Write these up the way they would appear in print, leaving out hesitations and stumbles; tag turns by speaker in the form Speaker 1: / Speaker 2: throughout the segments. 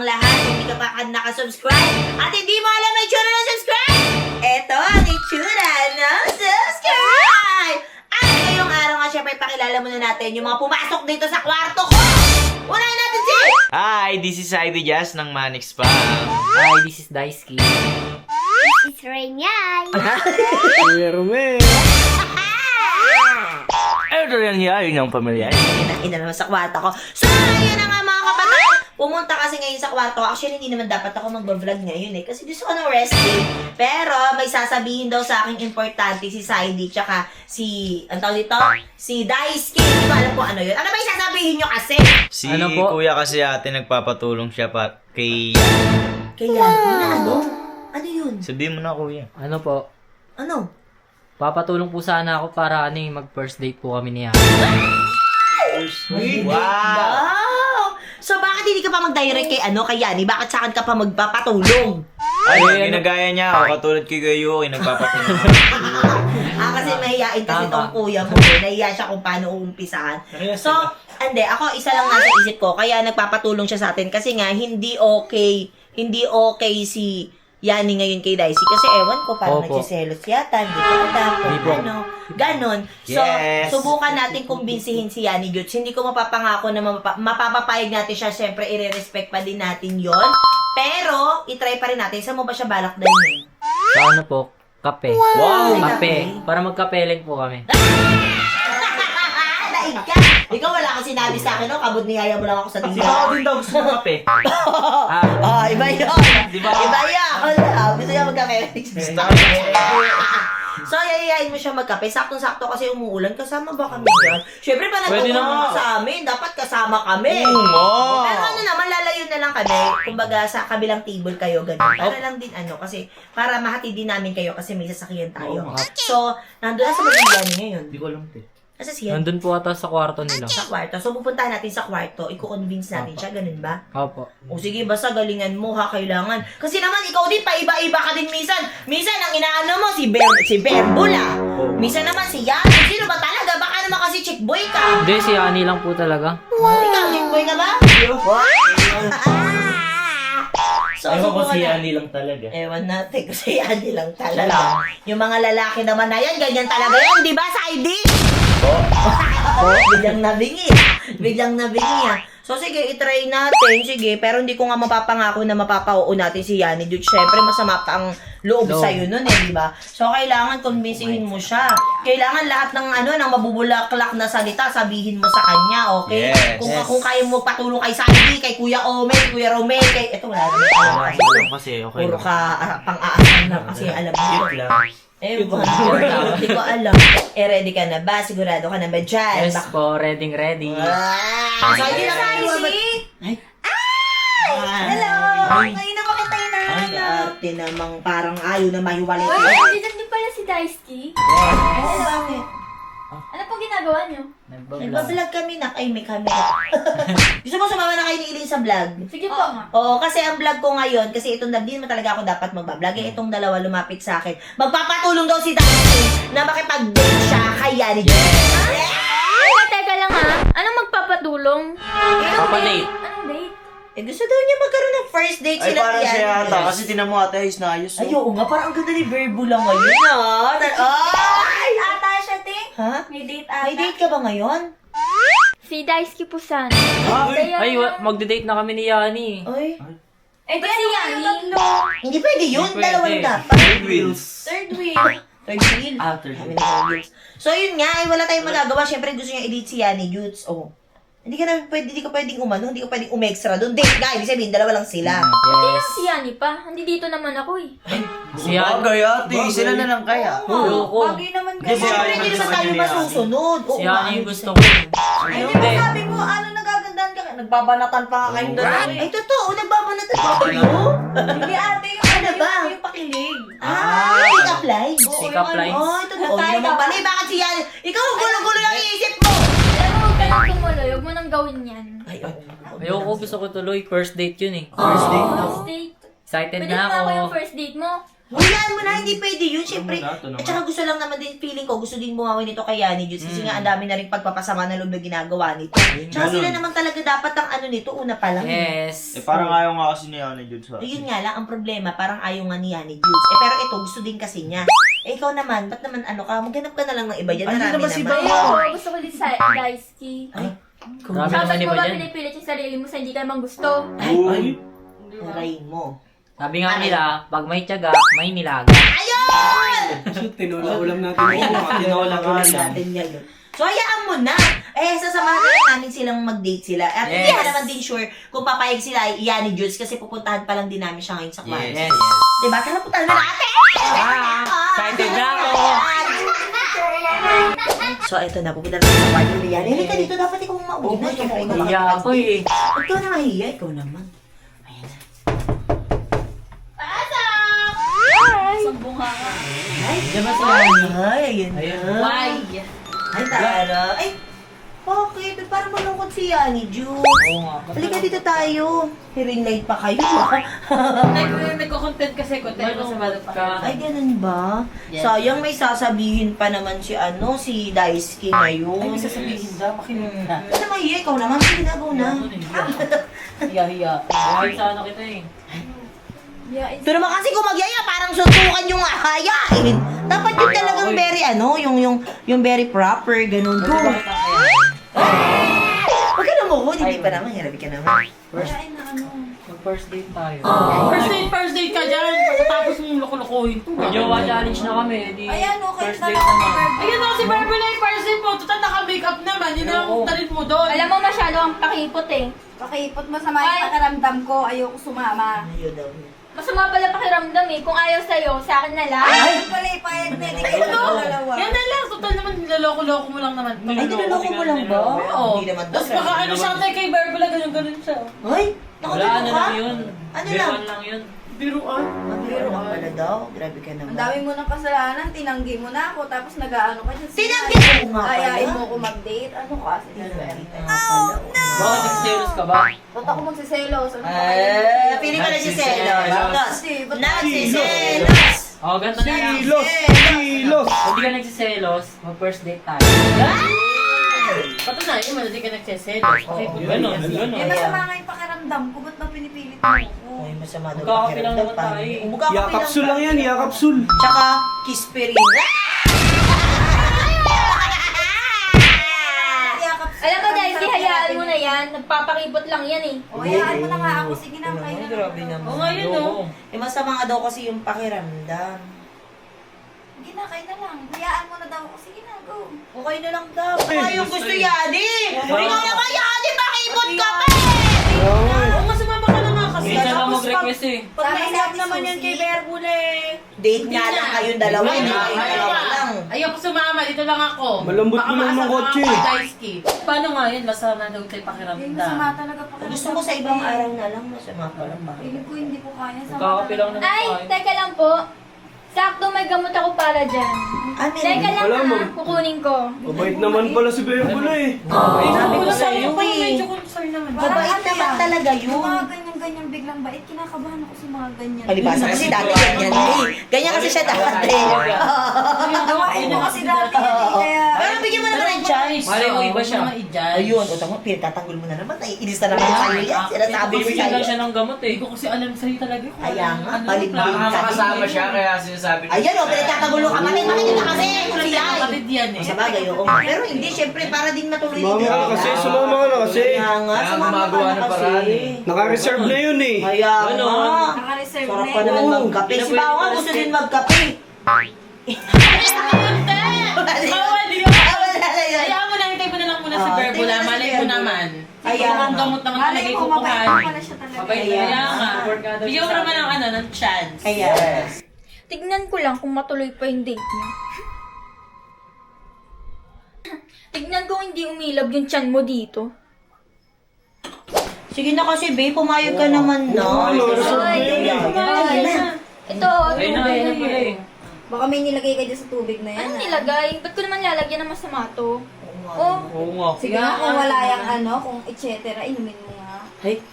Speaker 1: ang lahat. Kung hindi ka pa nakasubscribe at hindi mo alam may itsura ng subscribe, eto ang itsura ng subscribe! At ngayong araw nga, syempre, pakilala muna natin yung mga pumasok dito sa kwarto ko! Unahin natin si...
Speaker 2: Hi, this is Ivy Jazz ng Manix Spam.
Speaker 3: Hi, this is Daisuke.
Speaker 4: It's Rainier.
Speaker 3: Merme.
Speaker 2: Ito yung hiyain ng pamilya.
Speaker 1: Ina naman sa kwarto ko. So, yun na nga mga kapatid. Pumunta kasi ngayon sa kwarto. Actually, hindi naman dapat ako mag-vlog ngayon eh. Kasi gusto ko ng rest day. Pero, may sasabihin daw sa akin importante si Saidi tsaka si, ang tawag dito? Si Daisuke. Hindi ko alam kung ano yun. Ano ba yung sasabihin nyo kasi?
Speaker 2: Si
Speaker 3: Ano po?
Speaker 2: kuya kasi ate nagpapatulong siya pa kay...
Speaker 1: Kaya, ano? Ano yun?
Speaker 2: Sabihin mo na kuya.
Speaker 3: Ano po?
Speaker 1: Ano?
Speaker 3: Papatulong po sana ako para mag first date po kami niya.
Speaker 1: Wow! So, bakit hindi ka pa mag-direct kay Yani? Bakit sa akin ka pa magpapatulong?
Speaker 2: Ay, ginagaya niya ako katulad kay Kuya Yuki, nagpapatulong.
Speaker 1: Kasi mahihain kasi
Speaker 3: Tama.
Speaker 1: tong kuya mo. Nahiya siya kung paano uumpisahan. So, hindi. Ako, isa lang nasa isip ko. Kaya nagpapatulong siya sa atin. Kasi nga, hindi okay si Yani ngayon kay Daisy. Kasi ewan ko, parang
Speaker 3: Opo.
Speaker 1: nagsiselos yata. Hindi ko alam
Speaker 3: Hindi
Speaker 1: kung
Speaker 3: po.
Speaker 1: ano. Ganon. So,
Speaker 2: Yes.
Speaker 1: subukan natin kumbinsihin si Yani Guts. Hindi ko mapapangako na mapapapayag natin siya. Siyempre, i-respect pa din natin yon. Pero, itry pa rin natin. Saan mo ba siya balak dalhin?
Speaker 3: Sa ano po? Kape.
Speaker 1: Wow!
Speaker 3: Kape. Para magkapeling po kami.
Speaker 1: Daig ka! Ikaw wala kang sinabi sa akin, no? Kabod niyaya mo lang ako sa
Speaker 2: Di
Speaker 1: tingin.
Speaker 2: ba ako din daw gusto ng kape?
Speaker 1: Iba yun.
Speaker 2: Di ba?
Speaker 1: Iba yun. Wala. Gusto niya magkape. So, yayayain mo siya magkape. Saktong-sakto kasi umuulan. Kasama ba kami dyan? Siyempre, pa
Speaker 2: Pwede
Speaker 1: nagpupunta
Speaker 2: na.
Speaker 1: sa amin. Dapat kasama kami.
Speaker 2: Oo.
Speaker 1: Pero ano naman, lalayo na lang kami. Kumbaga, sa kabilang table kayo, ganun. Para lang din kasi, para mahatid din namin kayo kasi may sasakyan tayo.
Speaker 3: Oo,
Speaker 1: So, nandun na sa magiging ngayon.
Speaker 2: Hindi ko alam te.
Speaker 1: Nasa siya?
Speaker 3: Nandun po ata sa kwarto nila.
Speaker 1: Sa kwarto. So, pupuntahan natin sa kwarto. Iko-convince natin siya. Ganun ba?
Speaker 3: Opo.
Speaker 1: O sige, basta galingan mo ha, kailangan. Kasi naman, ikaw din, paiba-iba ka din minsan. Minsan, ang inaano mo, si Berbula. Minsan naman, si Yan. Sino ba talaga? Baka naman kasi chickboy ka.
Speaker 3: Hindi, si Ani lang po talaga.
Speaker 1: Ikaw, chickboy ka ba? So, subukan na.
Speaker 2: lang talaga.
Speaker 1: Ewan natin kung si Yani lang talaga. Yung mga lalaki naman na yan, ganyan talaga yan, di ba, Saidi? Biglang nabingi. Biglang nabingi ah. So sige, itry natin. Sige, pero hindi ko nga mapapangako na mapapauo natin si Yani. Dude, syempre masama pa ang loob sa'yo nun eh, di ba? So kailangan convincingin mo siya. Kailangan lahat ng ng mabubulaklak na salita sabihin mo sa kanya, okay?
Speaker 2: Yes.
Speaker 1: Kung kaya mo patulong kay Sandy, kay Kuya Ome, Kuya Romel, kay... Ito wala naman.
Speaker 2: Kasi okay
Speaker 1: Puro
Speaker 2: lang.
Speaker 1: ka pang-aasam na kasi alam mo.
Speaker 2: Cute lang.
Speaker 1: Hindi ko alam. Ready ka na ba? Sigurado ka na ba dyan?
Speaker 3: Yes po, ready.
Speaker 1: So, hindi na tayo Ay! Hello! Ngayon na kita
Speaker 4: Ay,
Speaker 1: ate namang parang ayaw na mahiwalay.
Speaker 4: Ay, dito din pala si Daisuke.
Speaker 1: Ay, bakit?
Speaker 4: Ano po ginagawa niyo?
Speaker 1: Nagbablog kami na. Ay, may camera. Gusto mo sumama na kayo ni Ilin sa vlog?
Speaker 4: Sige po.
Speaker 1: Oo, kasi ang vlog ko ngayon, kasi itong hindi naman talaga ako dapat magbablog. Itong dalawa lumapit sa akin. Magpapatulong daw si Daisuke na makipag-date siya kay Yani.
Speaker 4: Ay, teka lang ha. Anong magpapatulong?
Speaker 3: Papadate.
Speaker 4: Anong date?
Speaker 1: Eh, gusto daw niya magkaroon ng first date
Speaker 2: Ay,
Speaker 1: sila
Speaker 2: parang
Speaker 1: ni
Speaker 2: siya
Speaker 1: Yani.
Speaker 2: ata. Kasi tinan mo ate, ayos na ayos.
Speaker 1: Ay, oo nga, parang ang ganda ni Verbo lang ngayon, Ay!
Speaker 4: Ata siya, te.
Speaker 1: Ha?
Speaker 4: May date ata.
Speaker 1: May date ka ba ngayon?
Speaker 4: Si Daisuke po sana.
Speaker 3: Ay, magde-date na kami ni Yani.
Speaker 1: Ay,
Speaker 4: Eh, di si Yani.
Speaker 1: hindi pwede yun.
Speaker 3: Hindi pwede.
Speaker 1: Dalawang dapat.
Speaker 2: Wheels.
Speaker 4: Third wheel.
Speaker 1: Third wheel.
Speaker 2: Third
Speaker 1: Kami na third wheels. So, yun nga, ay wala tayong magagawa. Siyempre, gusto niya i-date si Yani Jutes. Oh. Hindi ka pwedeng umano, hindi ka pwedeng umextra doon. Date nga, ibig sabihin, dalawa lang sila.
Speaker 4: Hindi lang
Speaker 3: Yes.
Speaker 4: si Yani pa. Hindi dito naman ako eh.
Speaker 3: Si Yani.
Speaker 2: Bagay ate, sila na lang kaya.
Speaker 3: Loko.
Speaker 4: naman
Speaker 2: Hindi, si
Speaker 1: Siyempre,
Speaker 2: Yani
Speaker 1: hindi naman
Speaker 2: gusto
Speaker 1: tayo
Speaker 2: niya ni Yani.
Speaker 1: masusunod. Oo,
Speaker 3: Si Yani
Speaker 1: nga,
Speaker 3: yung gusto ko.
Speaker 4: Ay,
Speaker 3: Hindi.
Speaker 4: sabi mo, ano nagagandahan ka?
Speaker 1: Nagbabanatan pa nga kayong dalawa. Ay, totoo, nagbabanatan pa kayo.
Speaker 4: Hindi ate, yung
Speaker 1: Ano ba?
Speaker 4: Yung pakilig.
Speaker 1: Pick-up lines.
Speaker 3: Pick-up lines.
Speaker 1: Oh, totoo. Hindi naman pala. Eh, bakit si Yani? Ikaw, ang gulo-gulo ng iisip mo.
Speaker 4: Pero huwag ka nang tumuloy. Huwag mo nang gawin yan.
Speaker 1: Ay,
Speaker 3: Ayoko, gusto ko tuloy. First date yun eh.
Speaker 4: First date.
Speaker 3: Excited
Speaker 4: Pwede
Speaker 3: na
Speaker 4: ba ako yung
Speaker 3: ako.
Speaker 4: first date mo?
Speaker 1: Hayaan mo na, hindi pwede yun. Siyempre,
Speaker 2: Ito naman.
Speaker 1: at saka gusto lang naman din, feeling ko, gusto din bumawi nito kay Yani Jules kasi nga ang dami na rin pagpapasama na loob na ginagawa nito. Tsaka
Speaker 2: ganun.
Speaker 1: sila naman talaga dapat ang ano nito, una pa lang.
Speaker 3: Yes.
Speaker 2: Parang ayaw nga kasi niya ni Jude sa...
Speaker 1: Ayun nga lang, ang problema, parang ayaw nga ni Yani Jules. Pero ito, gusto din kasi niya. Ikaw naman, ba't naman ano ka? Maghanap ka na lang ng iba dyan.
Speaker 2: Ano
Speaker 1: Marami
Speaker 2: naman si
Speaker 1: naman.
Speaker 4: Ayoko, gusto ko din sa Daisuke.
Speaker 1: Ay,
Speaker 3: Grabe
Speaker 4: Tapos
Speaker 3: naman
Speaker 4: mo
Speaker 3: iba
Speaker 4: ba
Speaker 3: dyan.
Speaker 4: pinipilit yung sarili mo sa hindi ka naman gusto?
Speaker 2: Uy!
Speaker 1: aray mo.
Speaker 3: Sabi nga nila, pag may tiyaga, may nilaga.
Speaker 1: Ayun!
Speaker 5: Tinola-ulam natin.
Speaker 2: Tinola ka lang.
Speaker 1: Natin yan. So, hayaan mo na. Sasamahan na lang namin silang mag-date sila. At hindi
Speaker 3: Yes.
Speaker 1: ka naman din sure kung papayag sila Yani Jules kasi pupuntahan pa lang din namin siya ngayon sa kwarto.
Speaker 3: Yes.
Speaker 1: Diba? Tara, puntahan na natin!
Speaker 3: Excited na ako.
Speaker 1: So, eto na. Pupunta na sa kwarto ni Yani. Halika dito. Dapat ikaw mauna. Siyempre, ikaw
Speaker 3: Iya ako eh.
Speaker 1: Huwag ka na mahiya. Ikaw naman. Ayan na.
Speaker 4: Sambunga ka.
Speaker 1: Ay,
Speaker 3: Diyan ba si Yani?
Speaker 1: Ay, ayun na.
Speaker 3: Ayun.
Speaker 4: Why?
Speaker 1: Ay, tara. Ay, bakit? Parang malungkot si Yani Jules.
Speaker 3: Oo nga.
Speaker 1: Halika dito tayo. Hearing light pa kayo.
Speaker 6: Nagko-content kasi content mo sa
Speaker 3: Malungkot ka.
Speaker 1: Ay, ganun ba?
Speaker 6: Yes.
Speaker 1: Sayang may sasabihin pa naman si si Daisuke ngayon.
Speaker 6: Ay, may sasabihin daw, makinig ka.
Speaker 1: Ano naman iya? Ikaw naman, ginagaw na.
Speaker 6: Hiya-hiya.
Speaker 3: Buhay sa ano kita eh.
Speaker 1: Ito naman kasi kung magyaya, parang suntukan yung hayain. Dapat yung talagang very yung very proper, ganun. Go! Huwag ka na mo, hindi pa naman, hirabi ka naman.
Speaker 3: Mag-first date tayo.
Speaker 6: First date ka dyan. Tapos mong loko-lokohin to.
Speaker 3: Mag-jowa challenge na kami. Di
Speaker 4: Ayan, okay
Speaker 3: first
Speaker 4: na
Speaker 3: date
Speaker 4: lang.
Speaker 3: naman.
Speaker 6: Ayun ako si Barbara yung first date mo. Total naka-makeup naman. Yun ang
Speaker 3: Oo.
Speaker 6: talit mo doon.
Speaker 4: Alam mo, masyado ang pakipot eh.
Speaker 7: Pakiipot masama yung pakiramdam ko, ayoko sumama.
Speaker 1: Ayun daw.
Speaker 4: Masama pala pakiramdam eh. Kung ayaw sa'yo, sa akin na lang.
Speaker 7: Ay, pala ipayag na, hindi kayo dalawa.
Speaker 6: Yan na lang. Total naman niloloko-loko mo lang naman.
Speaker 1: Ay, niloloko mo lang ba?
Speaker 6: Oo.
Speaker 1: Hindi naman daw.
Speaker 6: Tapos baka ano siya tayo kay Barbara, ganun-ganun siya.
Speaker 1: Ay,
Speaker 3: Wala,
Speaker 1: nakatulong
Speaker 3: ano
Speaker 1: ka?
Speaker 3: lang yun.
Speaker 1: Ano
Speaker 3: Biruan
Speaker 1: lang?
Speaker 3: lang yun.
Speaker 6: Biruan.
Speaker 1: Mabiro ka pala daw. Grabe ka naman.
Speaker 7: Ang dami mo ng kasalanan, tinanggi mo na ako, tapos nag-aano ka dyan.
Speaker 1: Tinanggi mo nga pala.
Speaker 7: Ayain mo ko mag-date, ano ka?
Speaker 1: Tinanggi ka nga pala.
Speaker 3: Bakit nagsiselos ka ba?
Speaker 7: Ba't ako magsiselos? Ano ba
Speaker 1: Ay, pili ka na si Celos. Nagsiselos!
Speaker 3: Oh, ganito na lang.
Speaker 5: Kilos!
Speaker 3: Kung di ka nagsiselos, mag-first date tayo.
Speaker 6: Patunayan mo na di ka nagsiselos. Okay,
Speaker 3: Ganon, ganon.
Speaker 7: Eh, masama nga yung pakiramdam ko, ba't ba pinipilit mo ako?
Speaker 1: Ay, masama daw
Speaker 3: Magkakapi lang
Speaker 1: pakiramdam
Speaker 3: naman
Speaker 1: pa.
Speaker 3: tayo eh.
Speaker 1: Magkakapi
Speaker 5: Yakapsul lang yan,
Speaker 1: tayo.
Speaker 5: yakapsul.
Speaker 1: Tsaka, kispirin.
Speaker 7: Yakap.
Speaker 4: Alam mo, dahil hayaan mo na yan. Nagpapakipot lang yan eh.
Speaker 7: O, hayaan mo na nga ako, sige na, kayo na.
Speaker 1: Grabe naman.
Speaker 6: Oo nga yun, no?
Speaker 1: Eh, masama nga daw kasi yung pakiramdam.
Speaker 7: Sige na, kayo na lang. Hayaan mo na daw ako, sige na, go.
Speaker 1: Okay na lang daw. Ay, yung gusto Yani. Ikaw naman Yani, pakipot ka pa
Speaker 6: Oo nga, sumama ka na nga kasi.
Speaker 3: Minsan lang
Speaker 6: Tapos
Speaker 3: mag-request eh.
Speaker 7: Pag naisap naman yan kay
Speaker 6: Berbule.
Speaker 1: Date nga lang kayong dalawa. Hindi kayong dalawa lang.
Speaker 6: Ayoko sumama, dito lang ako.
Speaker 5: Malambot
Speaker 6: Baka
Speaker 5: mo lang ng
Speaker 6: maasama
Speaker 5: kotse.
Speaker 6: ako, Daisuke. Paano nga yun? Masama daw tayo
Speaker 7: Hindi,
Speaker 6: pakiramdam.
Speaker 7: masama talaga pakiramdam.
Speaker 1: Gusto mo sa ibang araw na lang, masama pa lang ba?
Speaker 7: Feeling ko hindi ko kaya. Sama
Speaker 3: Magkakapi lang naman
Speaker 4: Ay,
Speaker 3: tayo.
Speaker 4: teka lang po. Sakto may gamot ako para dyan.
Speaker 1: Ah,
Speaker 4: Teka
Speaker 1: meron.
Speaker 4: lang
Speaker 5: Wala,
Speaker 4: ha,
Speaker 5: ma'am.
Speaker 4: kukunin ko.
Speaker 5: Mabait naman pala si Bebula eh.
Speaker 1: Sabi ko sa iyo
Speaker 6: Parang
Speaker 1: eh.
Speaker 6: medyo concern naman.
Speaker 1: Mabait naman talaga
Speaker 7: Yung
Speaker 1: yun.
Speaker 7: mga ganyan-ganyan biglang bait, kinakabahan ako sa mga ganyan.
Speaker 1: Palibasa kasi dati ganyan eh. Ganyan kasi siya dati.
Speaker 7: Gawain mo kasi dati yan eh, kaya...
Speaker 1: Pero bigyan mo naman ng chance.
Speaker 3: Malay mo, iba siya.
Speaker 6: Mga i-judge.
Speaker 1: Ayun, o tama, pinagtatanggol mo na naman. Naiinis na naman sa'yo yan. Sinasabi mo
Speaker 3: Bibigyan lang
Speaker 1: sa'yo.
Speaker 3: siya ng gamot eh.
Speaker 6: Hindi ko kasi alam sa'yo talaga kung
Speaker 1: Kaya
Speaker 6: ano-
Speaker 1: nga,
Speaker 6: ano
Speaker 1: balimbing
Speaker 6: yung
Speaker 1: ka.
Speaker 2: Kasama siya, kaya sinasabi niya.
Speaker 1: Ayan o, pinagtatanggol yung kapatid. Bakit ka kasi?
Speaker 6: Kasi
Speaker 1: Sila
Speaker 6: kapatid yan eh.
Speaker 1: Sa bagay, oo. Pero hindi, syempre, para din matuloy
Speaker 5: Sumama ka na kasi, sumama ka na kasi.
Speaker 1: Kaya nga,
Speaker 2: Kaya
Speaker 1: sumama ka
Speaker 2: gumagawa
Speaker 1: na
Speaker 2: ng
Speaker 1: kasi.
Speaker 2: paraan eh.
Speaker 5: Naka-reserve na yun eh.
Speaker 1: Kaya nga.
Speaker 7: Naka-reserve
Speaker 1: Sarap
Speaker 7: na
Speaker 1: pa
Speaker 7: yun.
Speaker 1: naman
Speaker 5: Oo.
Speaker 1: magkape. Si
Speaker 3: Pwede
Speaker 1: Bawa
Speaker 3: pala
Speaker 1: gusto
Speaker 3: step.
Speaker 1: din magkape.
Speaker 6: Bawal yun. Hayaan mo na, hintay mo na lang muna si
Speaker 1: Ah,
Speaker 6: Berbula.
Speaker 1: tingnan mo si
Speaker 6: Malay mo
Speaker 1: Berbula.
Speaker 6: naman.
Speaker 1: Kaya
Speaker 6: Kung ang
Speaker 1: nga.
Speaker 6: gamot naman
Speaker 7: Malay
Speaker 6: talaga
Speaker 7: mo, mabait
Speaker 6: ikukuhan.
Speaker 7: mo pala siya talaga.
Speaker 3: Mabait
Speaker 1: Kaya
Speaker 3: kaya
Speaker 1: nga.
Speaker 3: nga. Work nga daw
Speaker 6: Bigyan mo
Speaker 3: siya sa
Speaker 6: naman ng
Speaker 3: akin.
Speaker 6: ng chance.
Speaker 1: Kaya.
Speaker 4: Tignan ko lang kung matuloy pa yung date niya. Tignan ko hindi umilab yung tiyan mo dito.
Speaker 1: Sige na kasi, babe. Pumayag ka naman na.
Speaker 4: Ito,
Speaker 3: Ayun na, ayun na pala eh.
Speaker 7: Baka may nilagay ka dyan sa tubig na yan.
Speaker 4: Anong
Speaker 7: ah.
Speaker 4: nilagay? Ba't ko naman lalagyan ng masama to? Oh,
Speaker 3: Oo nga.
Speaker 7: Sige nga, kung wala yung ano, kung et cetera, inumin mo nga.
Speaker 1: Ay,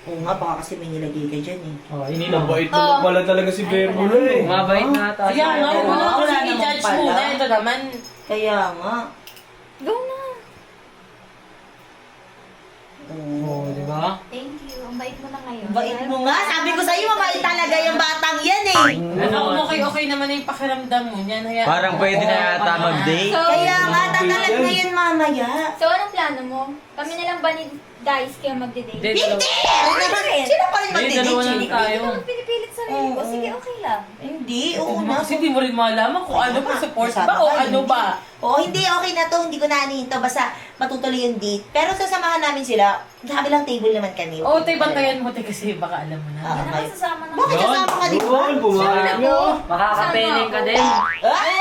Speaker 1: Oo nga, baka kasi may nilagay ka dyan eh.
Speaker 3: Oh, ininom.
Speaker 5: Mabait naman pala talaga si Berbula eh.
Speaker 3: Mabait na ata.
Speaker 6: Kaya nga,
Speaker 1: Oo,
Speaker 6: wala ko
Speaker 1: wala
Speaker 6: sige
Speaker 1: naman
Speaker 6: judge
Speaker 1: pala.
Speaker 6: muna. Ito naman.
Speaker 1: Kaya nga.
Speaker 4: Go na.
Speaker 3: Oh, di ba?
Speaker 7: Thank you. Ang bait mo na ngayon.
Speaker 1: Bait mo nga. Sabi ko sa'yo, mabait talaga yung batang yan eh.
Speaker 6: Ano, okay na yung pakiramdam mo niyan. Hayaan
Speaker 2: Parang
Speaker 6: mo.
Speaker 2: pwede na yata mag-date.
Speaker 1: Kaya nga, tatalag na yun mamaya.
Speaker 4: So, anong plano mo? Kami na lang ba ni Dice kaya magde-date?
Speaker 3: Hindi,
Speaker 1: Hindi!
Speaker 3: dalawa.
Speaker 1: Sila pa rin
Speaker 3: Hindi, dalawa lang
Speaker 1: magdidate.
Speaker 3: tayo.
Speaker 7: Hindi naman pinipilit sarili ko. Sige, okay lang.
Speaker 1: Hindi, oo na.
Speaker 6: Kasi di mo rin malaman kung ano ba, support ba o ano ba.
Speaker 1: Oo, hindi, okay na to. Hindi ko na anihinto. Basta matutuloy yung date. Pero sasamahan namin sila. Sa kabilang table naman kami.
Speaker 6: Oo, tayo bantayan mo tayo kasi baka alam mo na.
Speaker 1: Ah,
Speaker 7: Hindi naman sasama na.
Speaker 1: Bakit kasama ka, di ba?
Speaker 5: Yun, pumayag nyo.
Speaker 3: Makakapeling ka din.
Speaker 1: Ay!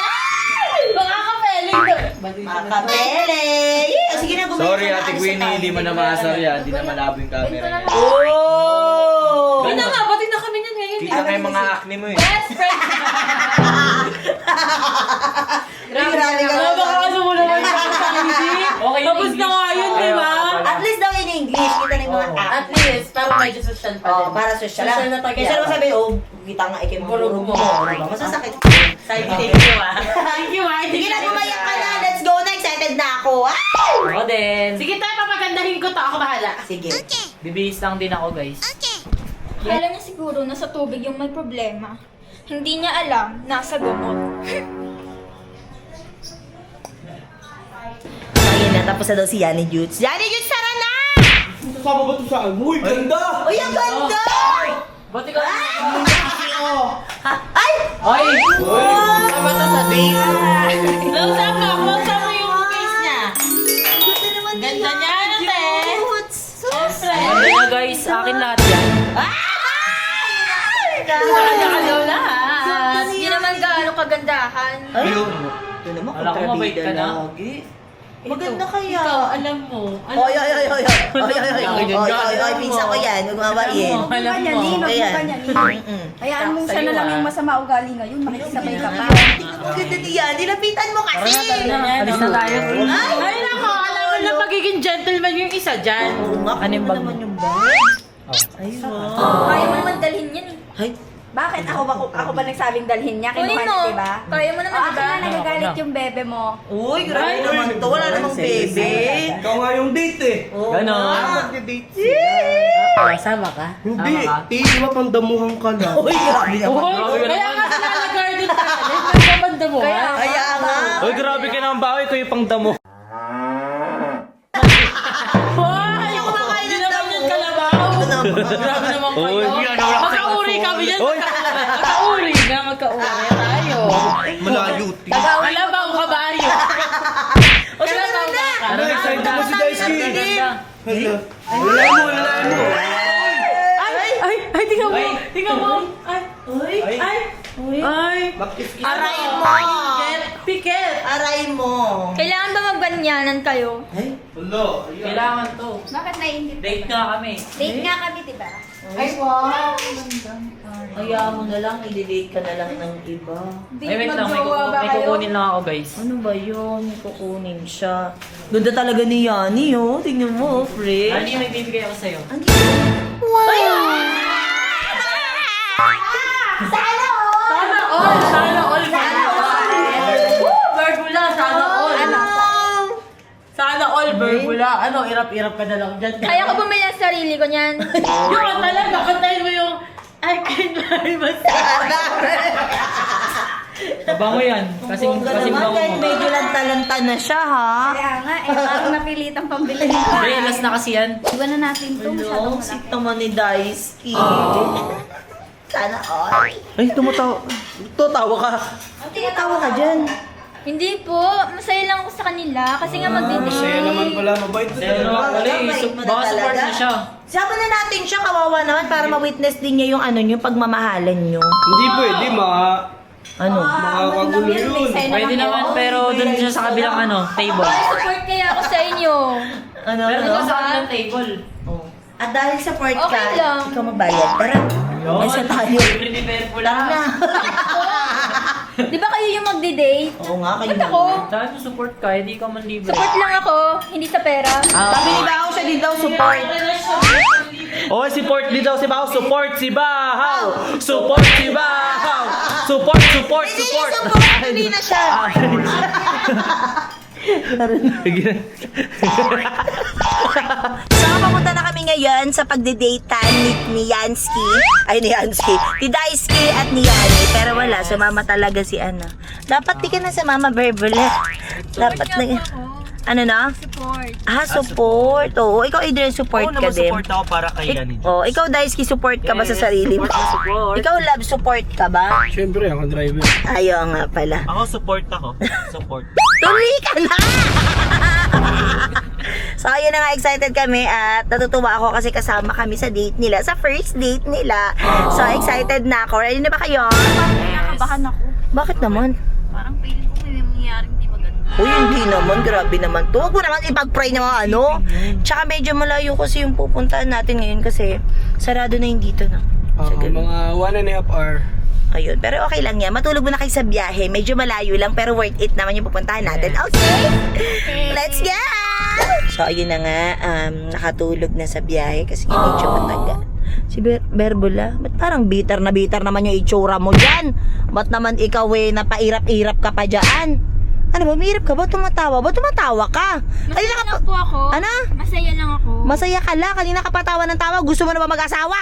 Speaker 6: Makakapeling doon.
Speaker 1: Makapele! Yeah, sige na, bumalik
Speaker 2: Sorry,
Speaker 1: ka na.
Speaker 2: Ate
Speaker 1: Alis
Speaker 2: Queenie,
Speaker 1: tayo.
Speaker 2: hindi mo na maasar yan. Hindi na malabo yung camera niya.
Speaker 1: Oh!
Speaker 6: Hindi na nga, ba't na kami niyan ngayon?
Speaker 2: Kita nga yung mga acne mo eh.
Speaker 6: Best friend!
Speaker 1: Grabe ka
Speaker 6: Baka
Speaker 1: naman.
Speaker 6: kaso mo naman yung
Speaker 3: Okay,
Speaker 6: Tapos na nga yun, di ba?
Speaker 1: At least daw in English, kita na yung mga
Speaker 6: At least, para medyo social pa din.
Speaker 1: Oh, para social lang.
Speaker 6: Social na tayo.
Speaker 1: Kaysa naman sabi, oh, kita nga ikim
Speaker 6: Burog mo.
Speaker 1: Diba? Masasakit.
Speaker 6: Thank you ah. Thank you ah.
Speaker 1: Sige na, pumayak ka na. Let's go na. Excited na ako. Ah!
Speaker 3: Ako din.
Speaker 6: Sige tayo, papagandahin ko to. Ako bahala.
Speaker 1: Sige.
Speaker 3: Bibihis lang din ako, guys.
Speaker 4: Alam niya siguro na sa tubig yung may problema. Hindi niya alam, nasa gamot.
Speaker 1: Ayun na, tapos na daw si Yanni Jutes. Yanni Jutes, tara na!
Speaker 5: Kasama ba ito saan? Uy, ganda!
Speaker 1: Uy, ang ganda!
Speaker 3: Ba't ikaw?
Speaker 1: Ha? Ay!
Speaker 3: Ay!
Speaker 6: Tama to sa date. Sama yung face niya.
Speaker 1: Ganda naman ni
Speaker 6: Ganda niya,
Speaker 1: Yanni
Speaker 6: ate.
Speaker 1: Jutes.
Speaker 6: Siyempre.
Speaker 3: Ano na, guys? Akin lahat yan.
Speaker 6: Nakakalaw lahat.
Speaker 4: Hindi naman gaano kagandahan.
Speaker 1: Ay, ito naman,
Speaker 3: Wala ko, mabait ka na.
Speaker 1: lagi. Maganda kaya.
Speaker 6: Ikaw, alam mo.
Speaker 1: Oy, oy, oy, oy, oy, oy, oy, oy, oy, pinsa ko yan. Huwag mabayin.
Speaker 6: Alam
Speaker 7: Kanya,
Speaker 6: mo.
Speaker 7: Nino,
Speaker 1: Ayan.
Speaker 7: kanya, Nino. Hayaan mong siya na lang yung masama ugali ngayon. Makikisabay ka pa.
Speaker 1: Tingnan mo ganda ni Yanni. Lapitan mo kasi.
Speaker 3: Alis na tayo.
Speaker 6: Ay, nako, alam mo na magiging gentleman yung isa dyan.
Speaker 1: Oo nga,
Speaker 3: Ano yung
Speaker 1: ano
Speaker 3: bag
Speaker 1: naman
Speaker 3: mo?
Speaker 1: yung bag? Ay, wow.
Speaker 4: Kaya mo naman dalhin yan eh.
Speaker 1: Ay,
Speaker 7: Bakit? Ako ba nagsabing dalhin niya?
Speaker 4: Kunin
Speaker 7: Kinuha
Speaker 4: mo.
Speaker 7: niya, diba?
Speaker 4: Kaya mo naman,
Speaker 7: Akin
Speaker 4: diba?
Speaker 7: na nagagalit yung bebe mo.
Speaker 1: uy, grabe naman to. Wala namang bebe.
Speaker 5: Ikaw nga yung date eh.
Speaker 1: Oo
Speaker 3: Ganon.
Speaker 1: nga.
Speaker 5: Magde-date sila.
Speaker 6: Sama ka?
Speaker 5: Hindi,
Speaker 3: Tama ka?
Speaker 5: di ba pandamuhan ka lang?
Speaker 1: Uy, grabe naman.
Speaker 6: Kaya nga sila nag-garden ka. Nagkabanda mo, ha?
Speaker 1: Kaya nga.
Speaker 2: Uy, grabe ka naman bawi ko yung pangdamo.
Speaker 6: Hoy! Hindi naman yan kalabaw. Grabe naman kayo.
Speaker 2: Uy, yan, wala ka
Speaker 6: Magkauri kami yan.
Speaker 2: Uy!
Speaker 6: Magkauri nga, magkauri tayo.
Speaker 5: Malayo.
Speaker 6: Kalabaw ka ba, Aryo? Kalabaw ka.
Speaker 5: Ano, excited mo si Daisuke?
Speaker 3: Ganda.
Speaker 5: Hala. Wala mo.
Speaker 6: Ay, tingnan mo. Tingnan mo. Ay,
Speaker 1: Uy,
Speaker 6: ay, ay.
Speaker 5: Makis-kis.
Speaker 1: aray mo.
Speaker 6: Piket.
Speaker 1: Aray mo.
Speaker 4: Kailangan ba magbanyanan kayo?
Speaker 1: Ay,
Speaker 5: Hala. ayan.
Speaker 3: Kailangan to.
Speaker 7: Bakit naiingit?
Speaker 3: Date nga kami.
Speaker 7: Date nga kami, diba?
Speaker 6: Ay, wow.
Speaker 1: kaya mo na lang, i-delete ka na lang ng iba.
Speaker 3: Ay, wait lang. May kukunin lang ako, guys.
Speaker 1: Ano ba yun? May kukunin siya. Ganda talaga ni Yanni, oh. Tingnan mo, oh, friend.
Speaker 3: Ano yung may bibigay ako sa'yo?
Speaker 6: Sana all. Sana all. Berbula, sana all. Sana all, Berbula. Ano, irap-irap ka na lang dyan.
Speaker 4: Kaya ko bumili ang sarili ko niyan.
Speaker 6: Yung talaga, kantayin mo yung I can buy myself.
Speaker 3: Mabango yan. Kasing
Speaker 1: Bongga naman,
Speaker 3: bango
Speaker 1: kahit
Speaker 3: mo.
Speaker 1: medyo lanta-lanta na siya, ha?
Speaker 7: Kaya nga, parang napilitang pambili ko.
Speaker 3: Hindi, last na kasi yan.
Speaker 7: Iwan na natin ito. Masyadong
Speaker 1: Ano, sweet
Speaker 7: malaki.
Speaker 1: naman ni Daisuke. Sana all.
Speaker 5: Ay, tumatawa. Tatawa ka.
Speaker 1: Tawa ka dyan.
Speaker 4: Hindi po. Masaya lang ako sa kanila. Kasi nga magdi-date.
Speaker 5: Masaya naman pala. Mabait na
Speaker 3: Pero
Speaker 5: talaga.
Speaker 3: wala eh.
Speaker 1: Mabait mo na
Speaker 3: Baka support
Speaker 1: talaga.
Speaker 3: na siya.
Speaker 1: Sama na natin siya, kawawa naman, para ma-witness din niya yung ano nyo, pagmamahalan nyo.
Speaker 5: Hindi pwede,
Speaker 1: Ano?
Speaker 5: makakagulo yun.
Speaker 3: Pwede naman, pero dun siya sa kabilang table.
Speaker 4: Ay, support kaya ako sa inyo.
Speaker 1: Ano?
Speaker 3: Pero
Speaker 1: ano?
Speaker 3: dun sa kabilang table.
Speaker 1: Oh. At dahil support ka,
Speaker 4: Okay lang.
Speaker 1: ikaw magbayad. Tara.
Speaker 3: Yun.
Speaker 1: Isa tayo.
Speaker 3: Libre ni Berbula.
Speaker 1: Tara na.
Speaker 4: Di ba kayo yung magdi-date?
Speaker 1: Oo nga, kayo
Speaker 4: Ba't ako?
Speaker 3: Dahil mo support ka, hindi ka man libre.
Speaker 4: Support lang ako, hindi sa pera.
Speaker 1: Sabi ni Bao siya din daw support.
Speaker 5: Oh, support din daw si Bahaw. Support si Bahaw. Support si Bahaw. Support.
Speaker 1: Hindi niya support, hindi na siya. So, papunta na kami ngayon sa pagde-datean ni Yansky. Ay, ni Yansky. Ni Daisuke at ni Yani. Pero wala, sumama talaga si Ana. Dapat di ka na sumama, Berbula. Dapat na... Ano na?
Speaker 4: Support.
Speaker 1: Support. Oo, ikaw, Adrian, support ka din.
Speaker 2: support ako para kay Yanin.
Speaker 1: Oh, ikaw, Daisuke, support ka ba sa sarili mo? Ikaw, Love, support ka ba?
Speaker 5: Siyempre, ako driver.
Speaker 1: Ayaw nga pala.
Speaker 2: Ako support ako. Support.
Speaker 1: Tuloy ka na! So, ayun na nga, excited kami at natutuwa ako kasi kasama kami sa date nila, sa first date nila. So, excited na ako. Ready na ba kayo?
Speaker 7: Nakabahan ako.
Speaker 1: Bakit naman?
Speaker 7: Parang feeling ko may mangyayaring di maganda.
Speaker 1: Uy, hindi naman. Grabe naman to. Huwag mo naman ipag-pray na mga ano. Tsaka medyo malayo kasi yung pupuntahan natin ngayon kasi sarado na yung dito na.
Speaker 5: Mga 1.5 hour.
Speaker 1: Ayun, pero okay lang yan. Matulog mo na kayo sa biyahe. Medyo malayo lang, pero worth it naman yung pupuntahan natin. Okay? Let's go! So, ayun na nga. Nakatulog na sa biyahe kasi medyo matagal. Si Berbula, ba't parang bitter na bitter naman yung itsura mo dyan? Ba't naman ikaw napairap-irap ka pa dyan? Ano ba, umiirap ka ba? Tumatawa ba? Tumatawa ka?
Speaker 4: Masaya lang po ako.
Speaker 1: Ano?
Speaker 4: Masaya lang ako.
Speaker 1: Masaya ka lang. Kanina ka pa tawa ng tawa. Gusto mo na ba mag-asawa?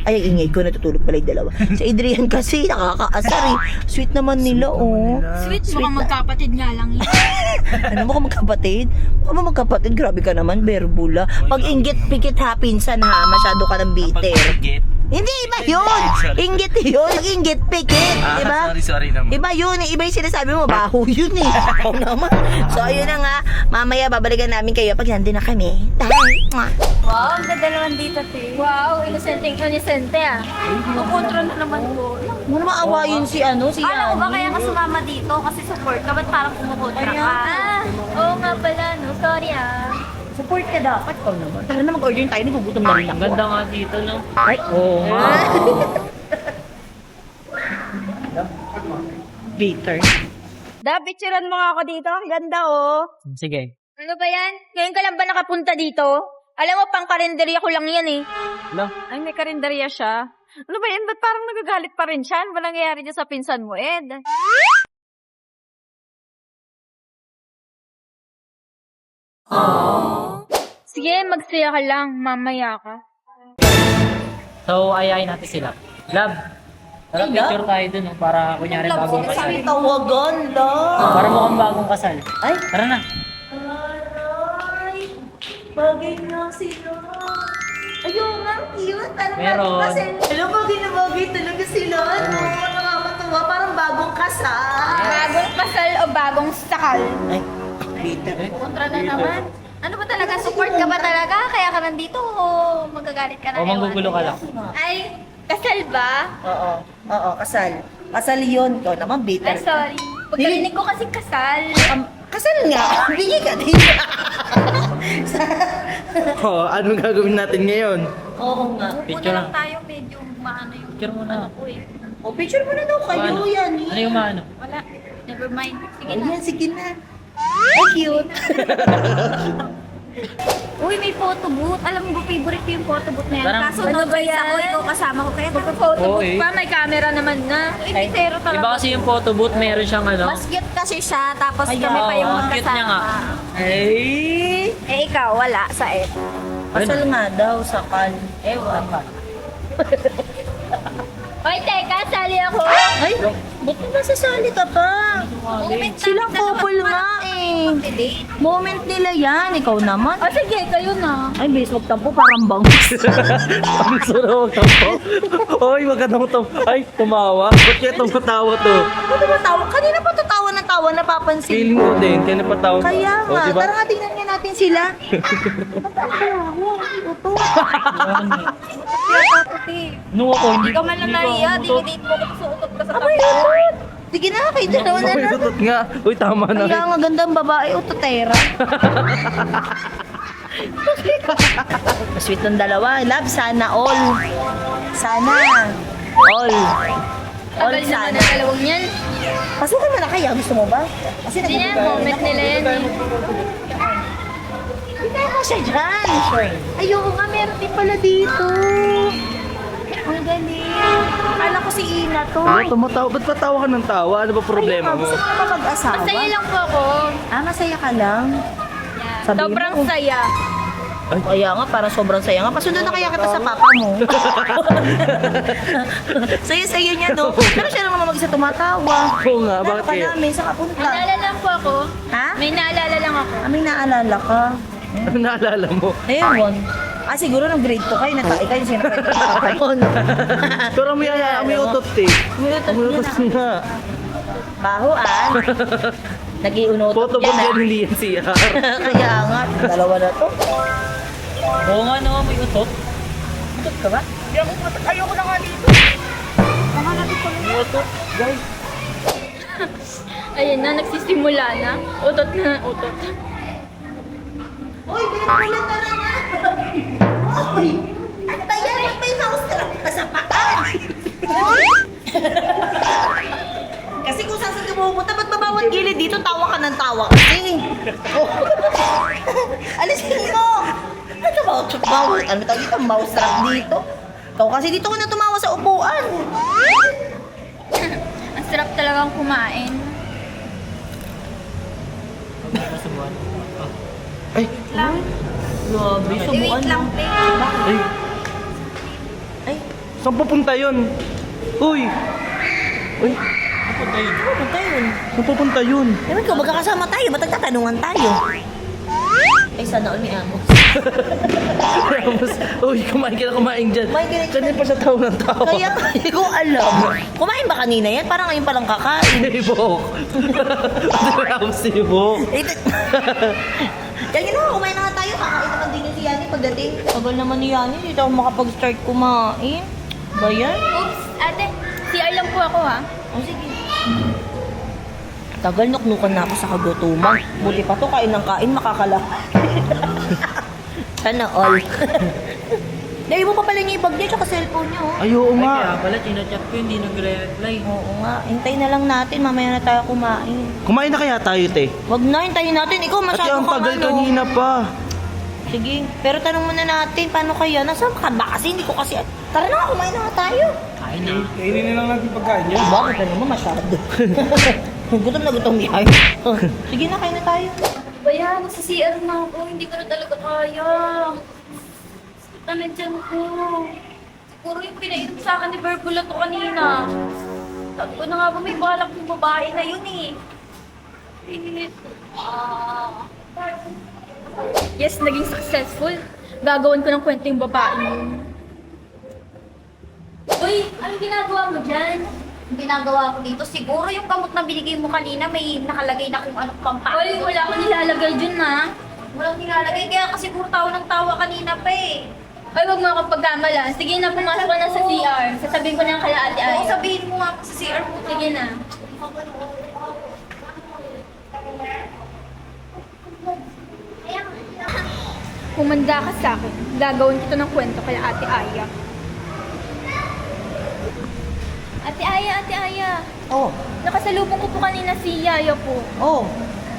Speaker 1: Ay, ingay ko. Natutulog pala yung dalawa. Si Adrian kasi, nakakaasar eh. Sweet naman nila, oh.
Speaker 4: Sweet, mukhang magkapatid nga lang yun.
Speaker 1: Ano mo ka magkapatid? Mukha mo magkapatid. Grabe ka naman, Berbula. Pag inggit, pikit ha, pinsan ha. Masyado ka ng bitter.
Speaker 2: Pag-forget.
Speaker 1: Hindi, iba yun. Inggit yun. Inggit, pikit. Diba?
Speaker 2: Sorry naman.
Speaker 1: Iba yun eh. Iba yung sinasabi mo. Baho yun eh. Oo naman. So, ayun na nga. Mamaya, babalikan namin kayo pag nandun na kami. Bye. Mwah.
Speaker 7: Wow, ang ganda naman dito, te.
Speaker 4: Wow, inosente ah.
Speaker 7: Kukontra na naman ko.
Speaker 1: Mo naman awayin si si
Speaker 7: Alam ko ba
Speaker 1: Yani.
Speaker 7: kaya ka sumama dito kasi support ka? Ba't parang kumukontra ka?
Speaker 4: Oo nga pala, no? Sorry ah.
Speaker 1: Support ka dapat. Ikaw naman. Tara na mag-order tayo. Nagugutom na rin
Speaker 3: Ang
Speaker 1: ako.
Speaker 3: ganda nga dito, no?
Speaker 1: Ay, oo nga. Bitter.
Speaker 7: Picturean mo nga ako dito. Ang ganda, oh.
Speaker 3: Sige.
Speaker 4: Ano ba yan? Ngayon ka lang ba nakapunta dito? Alam mo, pang karinderya ko lang yan eh.
Speaker 7: Ay, may karinderya siya. Ano ba yan? Ba't parang nagagalit pa rin siya? Ano ba nangyayari dyan sa pinsan mo, Ed?
Speaker 4: Sige, magsaya ka lang. Mamaya ka.
Speaker 3: So, ayayin natin sila. Love, tara picture tayo dun, no? Para kunyari bagong kasal.
Speaker 1: Tawagan lang.
Speaker 3: Para mukhang bagong kasal.
Speaker 1: Ay,
Speaker 3: Tara na.
Speaker 1: Ay, bagay na sila. Ayun nga, cute. Ano
Speaker 3: Meron.
Speaker 1: Kasi, alam, bagay na bagay talaga sila. Ano, nakakatawa. Parang bagong kasal.
Speaker 4: Bagong kasal o bagong sakal?
Speaker 1: Ay, bitter.
Speaker 7: Kontra na naman. Ano ba talaga? Support ka ba talaga? Kaya ka nandito o magagalit ka na?
Speaker 3: O manggugulo ka lang.
Speaker 4: Ay, kasal ba?
Speaker 1: Oo, kasal. Kasal yun. Ikaw naman, bitter.
Speaker 4: Ay, sorry. Pagkarinig ko kasi kasal.
Speaker 1: Kasal nga. Bigay ka din.
Speaker 5: Oh, anong gagawin natin ngayon?
Speaker 1: Oo nga.
Speaker 3: Picture
Speaker 7: Muna lang
Speaker 3: lang.
Speaker 7: tayo, medyo maano yung...
Speaker 3: Picture muna.
Speaker 7: Uy,
Speaker 1: O, picture mo na daw kayo.
Speaker 3: Ano?
Speaker 1: Yan.
Speaker 3: Ano yung maano?
Speaker 7: wala. Never mind. Sige na.
Speaker 1: Ayan, sige na. Ay, cute.
Speaker 7: Uy, may photo booth. Alam mo ba, favorite ko yung photo booth na yan.
Speaker 3: Parang-
Speaker 7: Kaso
Speaker 4: Ano
Speaker 7: no
Speaker 4: ba
Speaker 7: choice
Speaker 4: yan?
Speaker 7: ako, ikaw kasama ko. Kaya
Speaker 4: Photo
Speaker 3: Oo,
Speaker 4: booth
Speaker 3: eh.
Speaker 4: pa, may camera naman na.
Speaker 7: Uy, zero talaga.
Speaker 3: Iba kasi yung photo booth, meron siyang ano.
Speaker 7: Mas cute kasi siya, tapos
Speaker 1: Ay,
Speaker 7: kami pa yung
Speaker 3: oo, cute niya nga.
Speaker 7: magkasama.
Speaker 1: Ay.
Speaker 7: Eh, ikaw, wala sa Ed.
Speaker 1: Kasal nga daw, sakal. Ewan.
Speaker 4: Oy, teka, sali ako.
Speaker 1: Ay, ba't nasasali ka pa? Silang couple nga eh. Moment nila yan. Ikaw naman.
Speaker 4: O sige, kayo na.
Speaker 1: Ay, base, wag tampo. Parang bangus.
Speaker 5: Ang sarap magtampo. Oy, wag ka nang tampo. Ay, tumawa. Ba't kaya tumatawa to?
Speaker 1: Ano ba tawa? Kanina pa to tawa ng tawa, napapansin
Speaker 5: Feeling
Speaker 1: ko.
Speaker 5: ko din, kaya napatawa.
Speaker 1: Kaya
Speaker 5: O,
Speaker 1: nga,
Speaker 5: diba?
Speaker 1: tara nga tingnan nga natin sila.
Speaker 3: Nung ako, hindi
Speaker 7: Ikaw man lang naiya, dinidate mo kung suutot ka sa tabi.
Speaker 1: Sige na, kayo dalawa na
Speaker 5: Uy,
Speaker 1: lang.
Speaker 5: tutot nga. Uy, tama na.
Speaker 1: Kaya nga gandang babae, utotera. Sweet ng dalawa. Love, sana all. Sana. All. All
Speaker 4: Tagal naman
Speaker 1: sana.
Speaker 4: ang dalawang yan.
Speaker 1: Pasukin mo na kaya. Gusto mo ba? Kasi
Speaker 4: Hindi na, moment nila yan eh.
Speaker 1: Hindi kaya siya dyan. Ayoko nga, meron din pala dito. Ang galing. Akala ko si Ina to.
Speaker 5: Ano, tumatawa? Ba't patawa ka ng tawa? Ano ba problema mo?
Speaker 1: Gusto mo ba mag-asawa?
Speaker 4: Masaya lang po ako.
Speaker 1: Masaya ka lang. Sabihin
Speaker 4: Sobrang
Speaker 1: mo.
Speaker 4: saya.
Speaker 1: Kaya nga, parang sobrang saya nga. Pasundo na kaya kita sa papa mo. Saya-saya niya, no? Pero siya lang naman mag-isa tumatawa.
Speaker 5: Oo nga,
Speaker 1: Lalo
Speaker 5: bakit
Speaker 1: ka
Speaker 5: kaya?
Speaker 1: namin, saan ka punta?
Speaker 4: Naalala lang po ako.
Speaker 1: Ha?
Speaker 4: May naalala lang ako.
Speaker 1: May naalala ka.
Speaker 5: Ano naalala mo?
Speaker 1: Ayun. Siguro nung grade 2 kayo, natay kayo, sinakwento ko.
Speaker 5: Pero may utot eh.
Speaker 1: May utot
Speaker 5: May
Speaker 1: yun
Speaker 5: utot
Speaker 1: ah.
Speaker 5: nga.
Speaker 1: Bahuan. Nag-iunotot
Speaker 5: Photo
Speaker 1: yan
Speaker 5: bag yan, hindi yan siya.
Speaker 1: Kaya nga, dalawa na to.
Speaker 3: Oo nga no, may utot.
Speaker 1: Utot ka ba? Ayoko na nga dito. Baka natin pala.
Speaker 3: May utot, guys.
Speaker 4: Ayan na, nagsisimula na. Utot na, utot.
Speaker 1: Uy, pinapulan ka na nga. Uy, ano ba yan? Ba't may mouse ka sa paa? Kasi kung saan sa pumunta, ba't babawat gilid dito? Tawa ka ng tawa kasi. Alisin mo! Ano ba? Bawat, ano tawag dito? Mouse trap dito. Ikaw kasi dito ka na tumawa sa upuan.
Speaker 4: Ang sarap talagang kumain.
Speaker 3: Masubuan.
Speaker 5: Ay,
Speaker 1: Grabe, subuan lang.
Speaker 5: ay.
Speaker 1: Ay,
Speaker 5: Saan pupunta yun? Uy! Uy,
Speaker 3: Pupunta yun.
Speaker 1: ano tayo?
Speaker 5: saan pupunta yun?
Speaker 1: Ewan ko, magkakasama tayo. Ba't nagtatanungan tayo? Ay, sana all may amo.
Speaker 5: Tapos, uy, kumain ka na kumain dyan.
Speaker 1: Kumain ka na dyan.
Speaker 5: Kanina pa siya tawa ng tawa.
Speaker 1: Kaya hindi ko alam. Kumain ba kanina yan? Parang ngayon palang kakain.
Speaker 5: Sibok. Ano ako sibok?
Speaker 1: Kaya na, kumain na nga tayo. Kakain naman din yung si Yani pagdating. Tagal naman ni Yani. Hindi ako makapag-start kumain. Ba yan?
Speaker 4: Oops, ate. CR lang po ako ha.
Speaker 1: Oh, sige. Tagal, nuknukan na ako sa kagutuman. Buti pa to, kain ng kain, makakala. Sana all. Dahil mo pa pala niya yung bag niya, tsaka cellphone niya, oh.
Speaker 5: Ay, oo
Speaker 3: Ay,
Speaker 5: nga.
Speaker 3: kaya pala, chinachat ko, hindi nagre-reply.
Speaker 1: Oo nga, hintay na lang natin. Mamaya na tayo kumain.
Speaker 5: Kumain na kaya tayo, te?
Speaker 1: Wag na, hintayin natin. Ikaw
Speaker 5: At
Speaker 1: masyado
Speaker 5: yung
Speaker 1: kang
Speaker 5: tagal
Speaker 1: ano.
Speaker 5: kanina pa.
Speaker 1: Sige, pero tanong muna natin, paano kaya? Nasaan ka ba? Kasi hindi ko kasi... Tara na nga, kumain na nga tayo.
Speaker 3: Kain na.
Speaker 2: Kainin na lang natin pagkain niya.
Speaker 1: Bakit ka naman masyado? Gutom na gutom yan. Sige na, kain na tayo.
Speaker 4: Bayan, nasa CR na ako. Hindi ko na talaga kaya. Sakit na dyan ko. Siguro yung pinainom sa akin ni Verbula to kanina. Sabi ko na nga ba may balak yung babae na yun eh. Yes, naging successful. Gagawin ko ng kwento yung babae yun. Uy, anong ginagawa mo dyan?
Speaker 8: Ang ginagawa ko dito, siguro yung gamot na binigay mo kanina may nakalagay na kung anong pampano.
Speaker 4: Uy, wala akong nilalagay dyan na.
Speaker 8: Walang nilalagay, kaya kasi siguro tawa ng tawa kanina pa eh.
Speaker 4: Ay, wag mo akong pagkamala. Sige na, pumasok ka na sa CR. Sasabihin ko na kay Ate Aya.
Speaker 8: Oo, sabihin mo nga sa CR mo.
Speaker 4: Sige na. Humanda ka sa akin. Gagawin kita ng kwento kay Ate Aya. Ate Aya, Ate Aya.
Speaker 1: Oh,
Speaker 4: Nakasalubong ko po kanina si Yaya po.
Speaker 1: oh.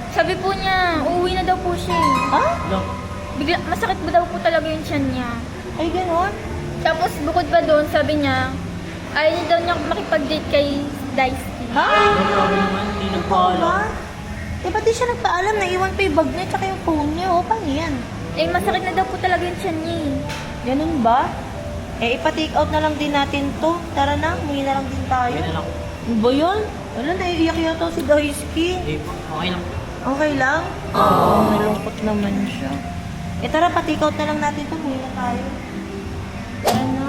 Speaker 4: Sabi po niya, uuwi na daw po siya eh.
Speaker 1: Ha?
Speaker 4: Bigla, masakit ba daw po talaga yung tiyan niya?
Speaker 1: Ay, ganon?
Speaker 4: Tapos bukod pa doon, sabi niya, ayaw niya daw niya makipag-date kay Daisy.
Speaker 1: Ha?
Speaker 3: Grabe naman, hindi nagpaalam.
Speaker 1: Eh, ba't di siya nagpaalam? Naiwan pa yung bag niya tsaka yung phone niya. O, paano yan?
Speaker 4: Eh, masakit na daw po talaga yung tiyan niya eh.
Speaker 1: Ganun ba? Eh, ipa-take out na lang din natin to. Tara na, umuwi na lang din tayo.
Speaker 3: Okay na lang.
Speaker 1: Ano ba yun? Wala, naiiyak yata si Daisuke.
Speaker 3: Eh, okay lang.
Speaker 1: Okay lang? Oo, nalungkot naman siya. Eh, tara, pa-take out na lang natin to. Umuwi na tayo. Tara na.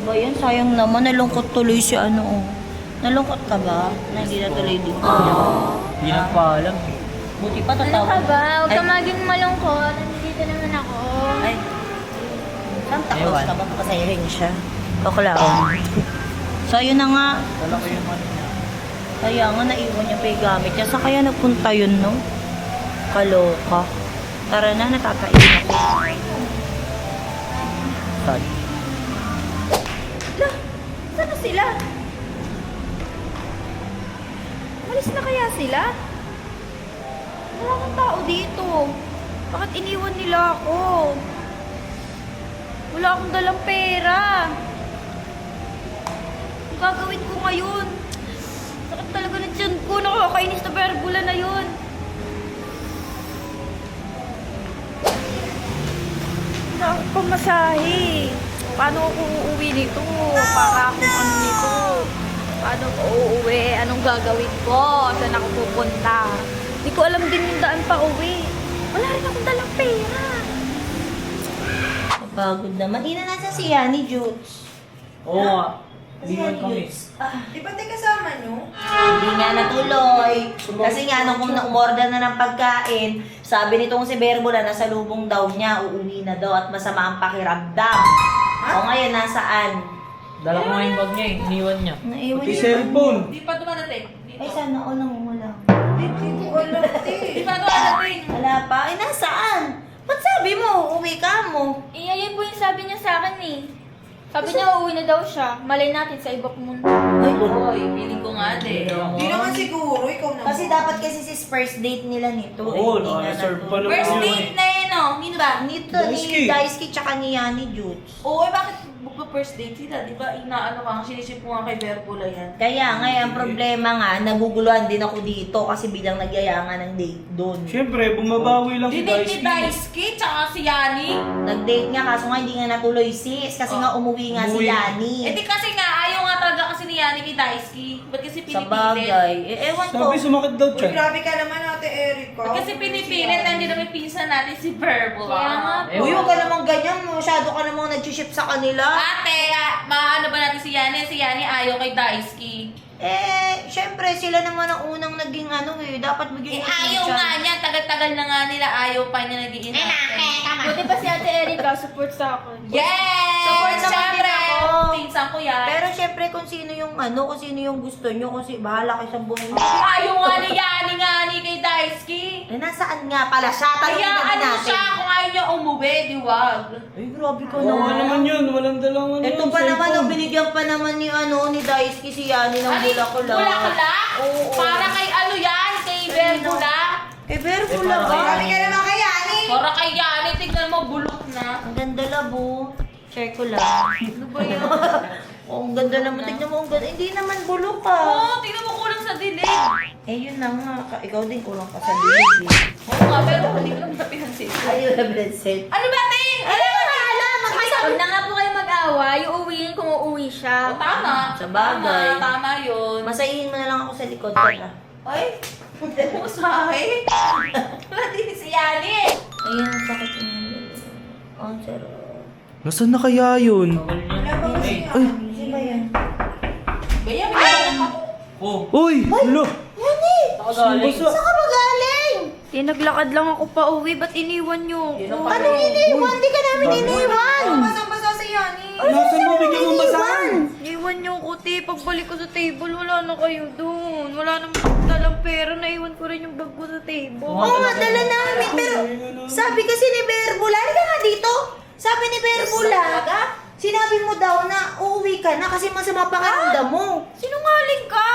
Speaker 1: Ba yan? Sayang naman. Nalungkot tuloy si ano, oh. Nalungkot ka ba? Na hindi na tuloy dito.
Speaker 3: Hindi nagpaalam.
Speaker 1: Buti pa,
Speaker 4: Ano
Speaker 1: tatawag.
Speaker 4: ka ba? Huwag ka
Speaker 1: Ay.
Speaker 4: maging malungkot. Nandito naman ako.
Speaker 1: Ay. Santa Claus
Speaker 3: Ewan.
Speaker 1: ka ba? Pasayahin siya. Kaklaon. So, yun na nga.
Speaker 3: Dala ko yung ano niya.
Speaker 1: Kaya nga, naiwan niya pa yung gamit niya. Sa kaya nagpunta yun, no? Kaloka. Tara na, natatain ako. Sorry.
Speaker 4: Saan na sila? Malis na kaya sila? Wala kang tao dito. Bakit iniwan nila ako? Wala akong dalang pera. Ang gagawin ko ngayon? Sakit talaga ng tiyan ko. Nakakainis na berbula na yun. Wala akong pamasahe. Paano ako uuwi nito? Para akong ano nito? Paano ako uuwi? Anong gagawin ko? Saan ako pupunta? Hindi ko alam din yung daan pa uwi. Wala rin akong dalang pera.
Speaker 1: Pagod naman. Ina nasa si Yani, Jutes.
Speaker 3: Oo nga. Liwan kami.
Speaker 6: Di ba tayo kasama nyo?
Speaker 1: Hindi nga natuloy. Kasi nga, nung umorder na ng pagkain, sabi nitong si Berbula, nasa lubong daw niya, uuwi na daw at masama ang pakiramdam. O ngayon, nasaan?
Speaker 3: Dala ko nga yung bag niya eh. Iniwan niya.
Speaker 1: Naiwan
Speaker 2: Pati
Speaker 1: niya.
Speaker 2: cellphone.
Speaker 6: Di pa dumadating.
Speaker 1: Ay, sana all wala.
Speaker 6: Di pa dumadating.
Speaker 1: Wala pa. Ay, nasaan? Ba't sabi mo, uwi ka mo?
Speaker 4: Eh, ayun po yung sabi niya sa akin eh. Sabi niya uuwi na daw siya. Malay natin sa ibang mundo.
Speaker 1: Ay,
Speaker 6: Hoy, feeling ko nga din. Di naman siguro, ikaw naman.
Speaker 1: kasi dapat kasi sis first date nila nito.
Speaker 2: Oo,
Speaker 1: hindi nga
Speaker 2: naka-reserve
Speaker 1: natuloy.
Speaker 2: pa naman.
Speaker 6: First date na yun, oh. Nino ba?
Speaker 1: Nito
Speaker 2: Daisuke.
Speaker 1: ni Daisuke tsaka ni Yani, Jutes.
Speaker 6: Oo, eh bakit magpa-first date sila? Di ba inaano ka, sinisip mo nga kay Berbula yan.
Speaker 1: Kaya nga, ang problema nga, naguguluhan din ako dito kasi bilang nagyayangan ng date doon.
Speaker 2: Siyempre, bumabawi lang si
Speaker 6: Dinate ni
Speaker 2: Daisuke.
Speaker 6: Daisuke, tsaka si Yani.
Speaker 1: Nag-date nga, kaso nga hindi nga natuloy sis. Kasi nga umuwi nga si
Speaker 2: Umuwi.
Speaker 1: Yani.
Speaker 6: Eh di kasi nga, ayaw nga talaga kasi ni Yani kay Daisuke. Ba't kasi
Speaker 1: Sa
Speaker 6: pinipilit?
Speaker 1: bagay. Ewan ko.
Speaker 2: Sabi, sumakit daw siya.
Speaker 6: grabe ka naman ate Erica. Ba't kasi pinipilit, hindi naman pinsan natin si Berbula.
Speaker 4: Kaya nga
Speaker 3: Eh,
Speaker 1: Uy, huwag ka namang ganyan. Masyado ka namang nag-ship sa kanila.
Speaker 6: Ate, maano ba natin si Yani? Si Yani ayaw kay Daisuke.
Speaker 1: Syempre, sila naman ang unang naging ano eh. Dapat maging
Speaker 6: Ayaw nga niya, tagal-tagal na nga nila ayaw pa niya naging
Speaker 4: Buti pa si Ate Erica, support sa akin.
Speaker 6: Yes!
Speaker 1: Support naman
Speaker 6: Siyempre,
Speaker 1: din ako.
Speaker 6: pinsan ko yan.
Speaker 1: Pero syempre, kung sino yung ano, kung sino yung gusto nyo, kung bahala kayo sa buhay nyo.
Speaker 6: Ayaw nga ni Yani nga ni kay Daisuke.
Speaker 1: Eh, nasaan nga pala siya? Tanongin
Speaker 6: Kaya
Speaker 1: natin
Speaker 6: ano
Speaker 1: natin.
Speaker 6: siya, kung ayaw niya umuwi, di wag.
Speaker 1: Ay, grabe ka
Speaker 2: Oo
Speaker 1: naman.
Speaker 2: naman yun, walang dalang ano.
Speaker 1: Ito
Speaker 2: yun,
Speaker 1: pa naman,
Speaker 2: cellphone.
Speaker 1: binigyan pa naman ni Daisuke si Yani ng bula-kula.
Speaker 6: Bula-kula?
Speaker 1: Oo.
Speaker 6: Para kay ano yan, kay Berbula.
Speaker 1: Eh, Berbula ba?
Speaker 3: Grabe ka
Speaker 6: naman kay Yani. Para kay Yani, tignan mo, bulok na.
Speaker 1: Ang ganda labo. Share ko lang. Ano ba yun? Oh, ang ganda naman. Tignan mo, ang ganda. Hindi naman bulok ka.
Speaker 6: Oo, tignan mo kulang sa dilig.
Speaker 1: Eh, yun na nga. Ikaw din kulang ka sa lilig.
Speaker 6: Oo nga, pero hindi ko naman pinansin.
Speaker 1: Ayun na, Vincent.
Speaker 6: Ano ba, te?
Speaker 4: Huwag na nga po kayo mag-away. Uuwiin kung uuwi siya.
Speaker 6: Tama.
Speaker 1: Sa bagay.
Speaker 6: Tama yun.
Speaker 1: Masayihin mo na lang ako sa likod. Tara.
Speaker 6: Ay, usahay. Wala din si Yani.
Speaker 1: Ayun, ang sakit niya. Oh, zero.
Speaker 2: Nasaan na kaya yun?
Speaker 3: Ay.
Speaker 1: Sino ba yan?
Speaker 6: Kaya may naman ako.
Speaker 3: Oh.
Speaker 2: Uy! Lo!
Speaker 1: Yani!
Speaker 3: Nakagaling.
Speaker 1: Saan ka ba galing?
Speaker 4: Naglakad lang ako pa uwi. Ba't iniwan niyo ako?
Speaker 1: Anong iniwan? Di ka namin iniwan!
Speaker 6: Basang-basa si Yani.
Speaker 2: Nasaan mo? Bigyan mo basahan!
Speaker 4: Iniwan niyo ako, te. Pagbalik ko sa table, wala na kayo doon. Wala namang dalang pera. Naiwan ko rin yung bag ko sa table.
Speaker 1: Oo nga, dala namin. Pero sabi kasi ni Berbula, halika nga dito. Sabi ni Berbula, sinabi mo daw na uuwi ka na kasi masama pakiramdam mo.
Speaker 4: Sinungaling ka!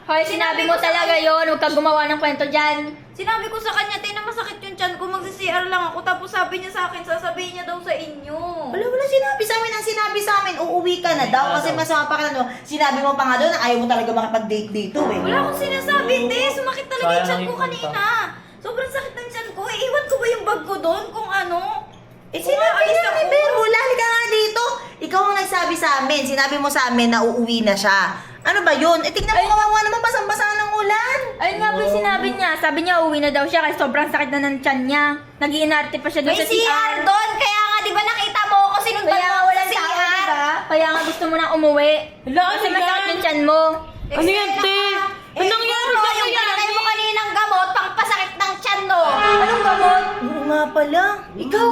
Speaker 4: Hoy, sinabi mo talaga yon. Huwag kang gumawa ng kwento dyan. Sinabi ko sa kanya, te, na masakit yung tiyan ko. Magsi-CR lang ako. Tapos sabi niya sa akin, sasabihin niya daw sa inyo.
Speaker 1: Wala sinabi sa amin. Ang sinabi sa amin, uuwi ka na daw kasi masama pakiramdam mo. Sinabi mo pa nga doon na ayaw mo talaga makipag-date dito eh.
Speaker 4: Wala akong sinasabi, te. Sumakit talaga yung
Speaker 3: Sayang
Speaker 4: tiyan ko
Speaker 3: yung punta.
Speaker 4: kanina. Sobrang sakit ng tiyan ko. Iwan ko ba yung bag ko doon kung ano?
Speaker 1: Eh, sinabi
Speaker 4: Umalis
Speaker 1: niya ni
Speaker 4: ako.
Speaker 1: Berbula, halika nga dito. Ikaw ang nagsabi sa amin. Sinabi mo sa amin na uuwi na siya. Ano ba yun? Eh, tignan mo, kawawa naman basang-basa ng ulan.
Speaker 4: Ayun nga po yung sinabi niya. Sabi niya, uwi na daw siya kasi sobrang sakit na ng tiyan niya. Nag-iinarte pa siya doon
Speaker 8: May
Speaker 4: sa CR.
Speaker 8: doon, kaya nga di ba nakita mo ako sinundan
Speaker 4: Kaya
Speaker 8: mo
Speaker 4: nga
Speaker 8: ako
Speaker 4: walang
Speaker 8: sa
Speaker 4: tao,
Speaker 8: CR?
Speaker 4: diba? Kaya nga gusto mo nang umuwi. Kasi masakit yung tiyan mo.
Speaker 6: Ano yan, te?
Speaker 8: Ano nangyari ba yung pinatay mo kaninang gamot pampasakit ng tiyan no?
Speaker 4: Anong gamot?
Speaker 1: Oo nga pala. Ikaw,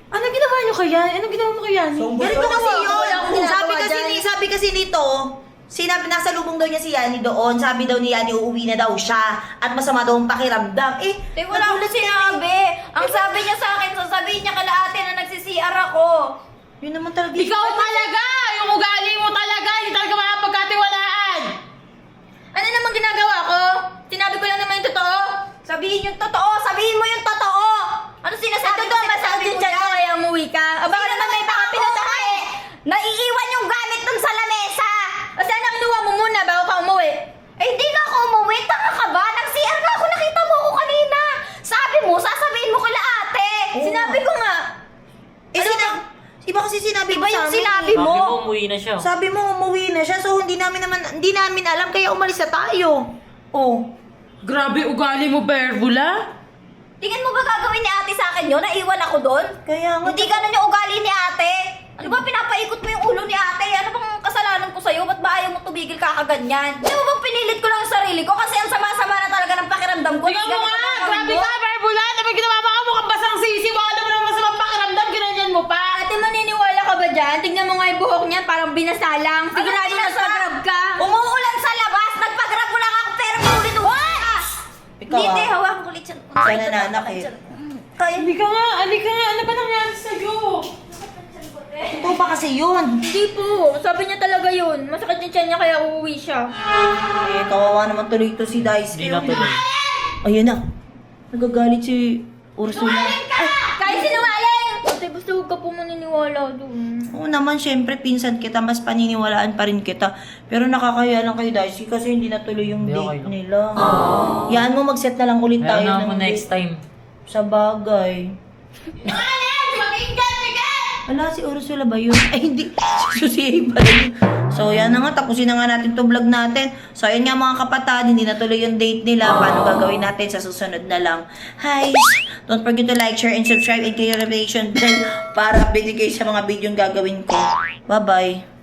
Speaker 6: Ano ginawa niyo kaya? Anong ginawa mo kaya?
Speaker 1: ganito kasi
Speaker 4: Wala akong
Speaker 1: yun.
Speaker 4: ginagawa
Speaker 1: Sabi kasi nito, sinabi, nasa lubong daw niya si Yani doon. Sabi daw ni Yani, uuwi na daw siya. At masama daw ang pakiramdam. Eh,
Speaker 4: Te, wala akong sinabi. Ang sabi niya sa akin, sasabihin niya kalahati na nagsi-CR ako.
Speaker 1: Yun naman talaga.
Speaker 6: Ikaw talaga! Yung ugali mo talaga! Hindi talaga makapagkatiwalaan!
Speaker 4: Ano namang ginagawa ko? Sinabi ko lang naman yung totoo.
Speaker 8: Sabihin yung totoo, sabihin mo yung totoo! Ano sinasabi
Speaker 3: umuwi na siya.
Speaker 1: Sabi mo umuwi na siya, so hindi namin alam, kaya umalis na tayo. Oh.
Speaker 6: Grabe ugali mo, Berbula.
Speaker 8: Tingin mo ba gagawin ni ate sa akin yun? Naiwan ako doon?
Speaker 1: Kaya nga,
Speaker 8: Hindi ganun yung ugali ni ate. Ano ba, pinapaikot mo yung ulo ni ate? Ano bang kasalanan ko sa'yo? Ba't ba ayaw mo tumigil kakaganyan? Di mo bang pinilit ko lang ang sarili ko? Kasi ang sama-sama na talaga ng pakiramdam ko.
Speaker 6: Tingnan mo nga! Grabe ka, Berbula! Naman ginawa mo ka mukhang basang sisi. Wala mo naman masamang pakiramdam. Ginanyan mo pa.
Speaker 8: Ate, maniniwala ka ba dyan? Tingnan mo nga yung buhok niyan, parang binasalang. Sigurado nagpag-grab ka. Umuulan sa labas. Nagpag-grab mo lang ako, pero maulit-ulit.
Speaker 1: ikaw
Speaker 8: Hindi,
Speaker 1: ah.
Speaker 8: hawakan ko ulit yan.
Speaker 1: Sana nanakit.
Speaker 6: Hindi ka nga. Ano ba nangyari sa'yo?
Speaker 1: Ito ba kasi yun?
Speaker 4: Hindi po. Sabi niya talaga yun. Masakit yung tiyan niya kaya uuwi siya.
Speaker 1: Eh, kawawa naman tuloy ito si Daisuke.
Speaker 3: Hindi na tuloy.
Speaker 1: Ayun na. Nagagalit si Ursula.
Speaker 8: Kahit sinungaling!
Speaker 4: Ate, basta huwag ka po maniniwala doon.
Speaker 1: Oo naman, syempre, pinsan kita, mas paniniwalaan pa rin kita. Pero nakakaya lang kay Daisuke kasi hindi natuloy yung
Speaker 3: Hindi,
Speaker 1: date
Speaker 3: okay lang.
Speaker 1: nila. Yan mo, mag-set na lang ulit tayo
Speaker 3: Meron na ako
Speaker 1: ng
Speaker 3: next
Speaker 1: date.
Speaker 3: time.
Speaker 1: Sa bagay. Wala, si Ursula ba yun? Ay, hindi. Si Susie pala yun. So, yan na nga. Tapusin na nga natin itong vlog natin. So, ayun nga mga kapatid. Hindi natuloy yung date nila. Paano gagawin natin sa susunod na lang. Hi! Don't forget to like, share, and subscribe and click the notification bell para update kayo sa mga video gagawin ko. Bye-bye!